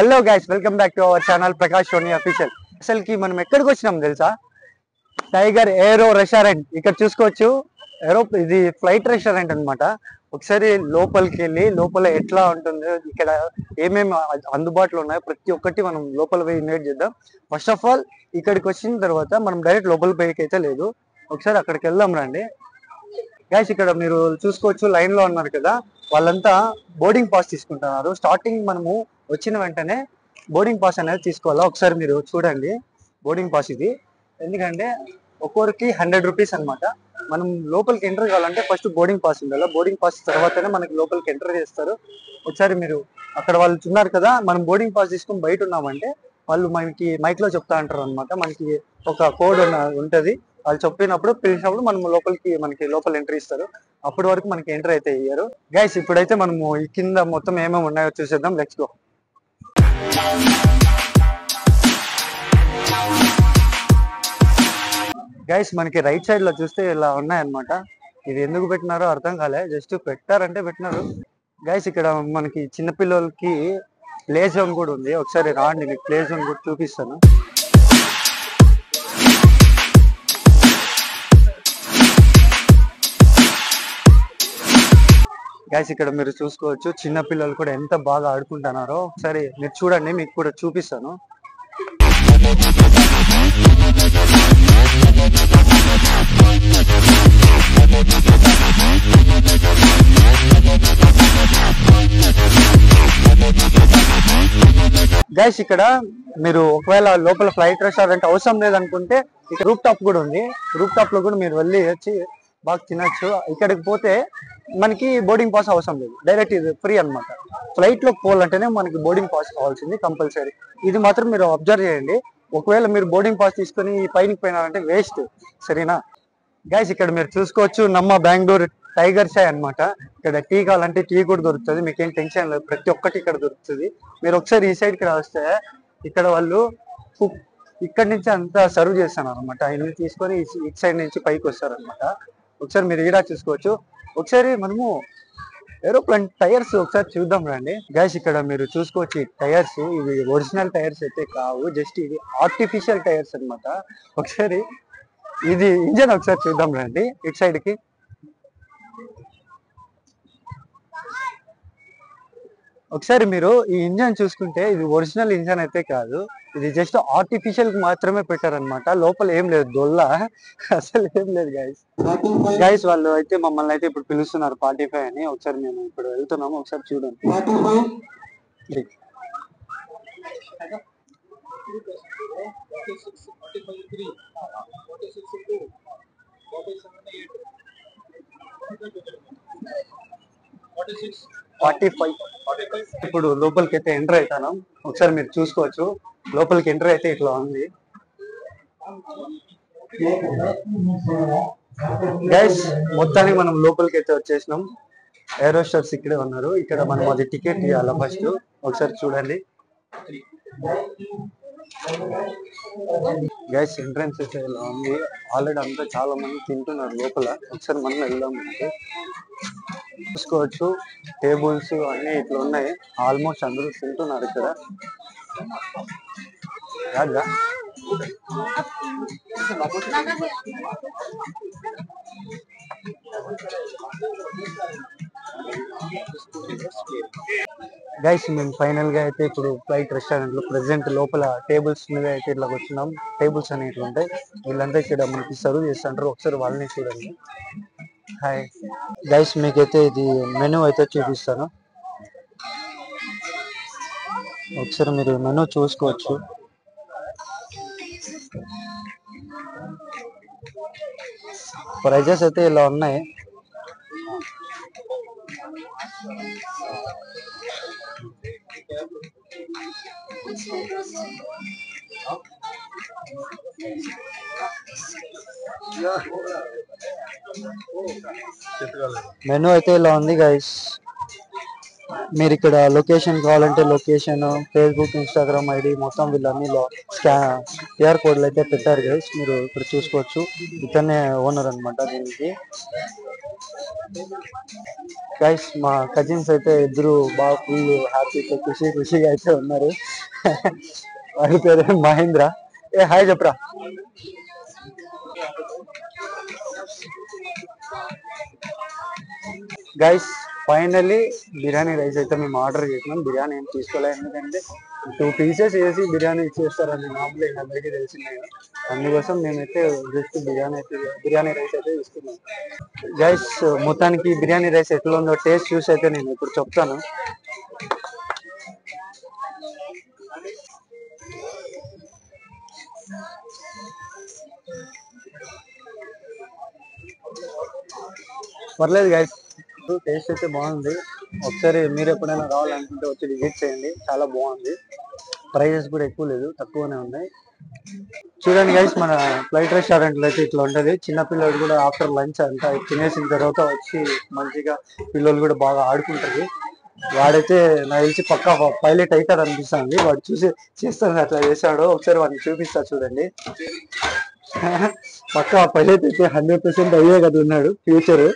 Hello guys, welcome back to our channel Prakash Soni official. అసలుకి మనం ఎక్కడికి వచ్చినాం తెలుసా? Tiger aero restaurant. ఇక్కడ చూసుకోవచ్చు, ఇది ఫ్లైట్ రెస్టారెంట్ అన్నమాట. ఒకసారి లోపలికి వెళ్ళి లోపల ఎట్లా ఉంటుందో, ఇక్కడ ఏమేమి అందుబాటులో ఉన్నాయో ప్రతి ఒక్కటి మనం లోపల పోయి ఇన్వైట్ చేద్దాం. ఫస్ట్ ఆఫ్ ఆల్ ఇక్కడికి వచ్చిన తర్వాత మనం డైరెక్ట్ లోపల పోయికి అయితే లేదు, ఒకసారి అక్కడికి వెళ్దాం రండి. గైస్, ఇక్కడ మీరు చూసుకోవచ్చు, లైన్ లో ఉన్నారు కదా, వాళ్ళంతా బోర్డింగ్ పాస్ తీసుకుంటున్నారు. స్టార్టింగ్ మనము వచ్చిన వెంటనే బోర్డింగ్ పాస్ అనేది తీసుకోవాలా. ఒకసారి మీరు చూడండి, బోర్డింగ్ పాస్ ఇది. ఎందుకంటే ఒక్కొక్కరికి 100 రూపీస్ అనమాట. మనం లోపలికి ఎంటర్ కావాలంటే ఫస్ట్ బోర్డింగ్ పాస్ ఉండాలి. బోర్డింగ్ పాస్ తర్వాతనే మనకి లోపలికి ఎంటర్ చేస్తారు. ఒకసారి మీరు అక్కడ వాళ్ళు ఉన్నారు కదా, మనం బోర్డింగ్ పాస్ తీసుకొని బయట ఉన్నామంటే వాళ్ళు మనకి మైక్ లో చెప్తా అంటారు అనమాట. మనకి ఒక కోడ్ ఉంటది, వాళ్ళు చెప్పినప్పుడు పిలిచినప్పుడు మనం మనకి లోపల ఎంట్రీ ఇస్తారు. అప్పటి వరకు మనకి ఎంట్రీ అయితే ఇయ్యారు. గైస్, ఇప్పుడైతే మనము ఈ కింద మొత్తం ఏమేమి ఉన్నాయో చూసేద్దాం. Let's go. గైస్, మనకి రైట్ సైడ్ లో చూస్తే ఇలా ఉన్నాయన్నమాట. ఇది ఎందుకు పెట్టినారో అర్థం కాలే, జస్ట్ పెట్టారంటే పెట్టినారు. గైస్, ఇక్కడ మనకి చిన్నపిల్లలకి ప్లే జోన్ కూడా ఉంది. ఒకసారి రాండి, మీకు ప్లే జోన్ కూడా చూపిస్తాను. గైస్, ఇక్కడ మీరు చూసుకోవచ్చు, చిన్న పిల్లలు కూడా ఎంత బాగా ఆడుకుంటున్నారో. ఒకసారి మీరు చూడండి, మీకు కూడా చూపిస్తాను. గైస్, ఇక్కడ మీరు ఒకవేళ లోపల ఫ్లైట్ రెస్టారెంట్ అవసరం లేదనుకుంటే ఇక్కడ రూప్ టాప్ కూడా ఉంది. రూప్ టాప్ లో కూడా మీరు వెళ్ళి వచ్చి బాగా తినచ్చు. ఇక్కడికి పోతే మనకి బోర్డింగ్ పాస్ అవసరం లేదు, డైరెక్ట్ ఇది ఫ్రీ అనమాట. ఫ్లైట్ లో పోవాలంటేనే మనకి బోర్డింగ్ పాస్ కావాల్సింది కంపల్సరీ. ఇది మాత్రం మీరు అబ్జర్వ్ చేయండి. ఒకవేళ మీరు బోర్డింగ్ పాస్ తీసుకొని పైనకి పోయినారంటే వేస్ట్, సరేనా? గైస్, ఇక్కడ మీరు చూసుకోవచ్చు, నమ్మ బెంగళూరు టైగర్ చాయ్ అనమాట. ఇక్కడ టీ కావాలంటే టీ కూడా దొరుకుతుంది, మీకేం టెన్షన్ లేదు, ప్రతి ఒక్కటి ఇక్కడ దొరుకుతుంది. మీరు ఒకసారి ఈ సైడ్ కి వస్తే ఇక్కడ వాళ్ళు ఇక్కడ నుంచి అంతా సర్వ్ చేస్తున్నారు అనమాట. ఇన్ని తీసుకొని ఇటు సైడ్ నుంచి పైకి వస్తారు అనమాట. ఒకసారి మీరు ఈడ చూసుకోవచ్చు. ఒకసారి మనము ఏరోప్లేన్ టైర్స్ ఒకసారి చూద్దాం రండి. గైస్, ఇక్కడ మీరు చూసుకోవచ్చు, టైర్స్ ఇవి ఒరిజినల్ టైర్స్ అయితే కావు, జస్ట్ ఇది ఆర్టిఫిషియల్ టైర్స్ అనమాట. ఒకసారి ఇది ఇంజన్ ఒకసారి చూద్దాం రండి ఇటు సైడ్ కి. ఒకసారి మీరు ఈ ఇంజన్ చూసుకుంటే ఇది ఒరిజినల్ ఇంజన్ అయితే కాదు, ఇది జస్ట్ ఆర్టిఫిషియల్ కి మాత్రమే పెట్టారనమాట. లోపల ఏం లేదు, దొల్ల అసలు ఏం లేదు. గైస్ వాళ్ళు అయితే మమ్మల్ని అయితే ఇప్పుడు పిలుస్తున్నారు 45 అని. ఒకసారి మేము ఇప్పుడు వెళ్తున్నాము, ఒకసారి చూడండి. ఇప్పుడు లోపలికి అయితే ఎంటర్ అవుతాను. ఒకసారి మీరు చూసుకోవచ్చు, లోపలికి ఎంటర్ అయితే ఇట్లా ఉంది. గైస్, మొత్తానికి మనం లోపలికి అయితే వచ్చేసినాం. ఏరోస్టర్స్ ఇక్కడే ఉన్నారు. ఇక్కడ మనం అది టికెట్ ఇవ్వాలి ఫస్ట్. ఒకసారి చూడండి గైస్, ఎంట్రన్స్ అయితే ఇలా ఉంది. ఆల్రెడీ అంతా చాలా మంది తింటున్నారు లోపల. ఒకసారి మనం వెళ్దాం. చూసుకోవచ్చు, టేబుల్స్ అన్ని ఇట్లా ఉన్నాయి. ఆల్మోస్ట్ అందరూ తింటున్నారు ఇక్కడ. గైస్, మేము ఫైనల్ గా అయితే ఇప్పుడు ఫ్లైట్ రెస్టారెంట్ లో ప్రెసెంట్ లోపల టేబుల్స్ మీద అయితే ఇట్లా వచ్చినాం. టేబుల్స్ అనేవి ఇట్లా ఉంటాయి. వీళ్ళంతా ఇక్కడ మనకి సర్వ్ చేస్తుంటారు. ఒకసారి వాళ్ళని చూడండి. హాయ్ గైస్, మీకైతే ఇది మెనూ అయితే చూపిస్తాను. ఒకసారి మీరు మెనూ చూసుకోవచ్చు. ప్రైజెస్ అయితే ఇలా ఉన్నాయి. మెనూ అయితే ఇలా ఉంది గైస్. మీరు ఇక్కడ లొకేషన్ కావాలంటే లొకేషన్, ఫేస్బుక్, ఇన్స్టాగ్రామ్ ఐడి మొత్తం వీళ్ళన్నీ క్యూఆర్ కోడ్లు అయితే పెట్టారు గైస్. మీరు ఇక్కడ చూసుకోవచ్చు, ఇతనే ఓనర్ అనమాట దీనికి. గైస్ మా కజిన్స్ అయితే ఇద్దరు బాగా ఫుల్ హ్యాపీగా ఖుషిగా అయితే ఉన్నారు. వాడి పేరు మహేంద్ర. ఏ హాయ్ చెప్పరా. గైస్ ఫైనల్లీ బిర్యానీ రైస్ అయితే మేము ఆర్డర్ చేసినాం. బిర్యానీ ఏం తీసుకోలేదు, ఎందుకంటే 2 పీసెస్ వేసి బిర్యానీ ఇచ్చేస్తారని మామూలు అందరికీ తెలిసిందే కదా. అందుకోసం మేమైతే జస్ట్ బిర్యానీ రైస్ అయితే తీసుకున్నాం. గైస్ మొత్తానికి బిర్యానీ రైస్ ఎట్లా ఉందో టేస్ట్ చూసి అయితే నేను ఇప్పుడు చెప్తాను. పర్లేదు గైస్, టేస్ట్ అయితే బాగుంది. ఒకసారి మీరు ఎప్పుడైనా రావాలనుకుంటే వచ్చి విజిట్ చేయండి, చాలా బాగుంది. ప్రైజెస్ కూడా ఎక్కువ లేదు, తక్కువనే ఉన్నాయి. చూడండి గైస్, మన ఫ్లైట్ రెస్టారెంట్లో అయితే ఇట్లా ఉంటుంది. చిన్నపిల్లలు కూడా ఆఫ్టర్ లంచ్ అంతా తినేసిన తర్వాత వచ్చి మంచిగా పిల్లలు కూడా బాగా ఆడుకుంటారు. వాడైతే నాకు తెలిసి పక్కా పైలట్ అవుతాడు అనిపిస్తుంది. వాడు చూసి చేస్తాను అట్లా చేశాడు. ఒకసారి వాడిని చూపిస్తా చూడండి. పక్కా పైలట్ అయితే 100% అయ్యే కదా ఉన్నాడు ఫ్యూచర్.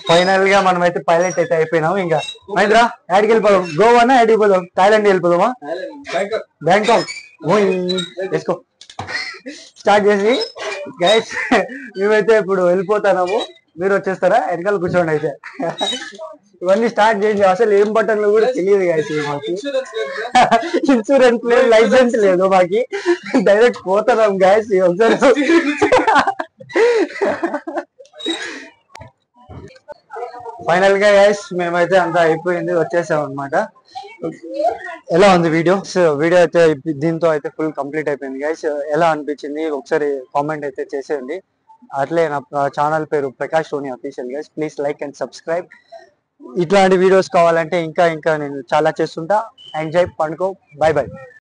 ఫైనల్ గా మనం అయితే పైలట్ అయితే అయిపోయినాం. ఇంకా మహేంద్ర యాడికి వెళ్ళిపోదాం? గోవానా యాడికి పోదాం? థాయిలాండ్ వెళ్ళిపోదామా? బ్యాంకాక్ వేసుకో. స్టార్ట్ చేసి గైస్ మేమైతే ఇప్పుడు వెళ్ళిపోతున్నాము. మీరు వచ్చేస్తారా? వెనకాల కూర్చోండి అయితే. ఇవన్నీ స్టార్ట్ చేసి అసలు ఏం బటన్లు కూడా తెలియదు గైస్ మాకు. ఇన్సూరెన్స్ లేదు, లైసెన్స్ లేదు మాకి. డైరెక్ట్ పోతున్నాం గైస్. ఒకసారి ఫైనల్ గా గైస్ మేమైతే అంతా అయిపోయింది, వచ్చేసాం అనమాట. ఎలా ఉంది వీడియో? వీడియో అయితే దీంతో అయితే ఫుల్ కంప్లీట్ అయిపోయింది గైస్. ఎలా అనిపించింది ఒకసారి కామెంట్ అయితే చేసేయండి. అట్లే నా ఛానల్ పేరు Prakash Soni official guys. Please like and subscribe. ఇట్లాంటి వీడియోస్ కావాలంటే ఇంకా నేను చాలా చేస్తుంటా. ఎంజాయ్, పండుకో. Bye by.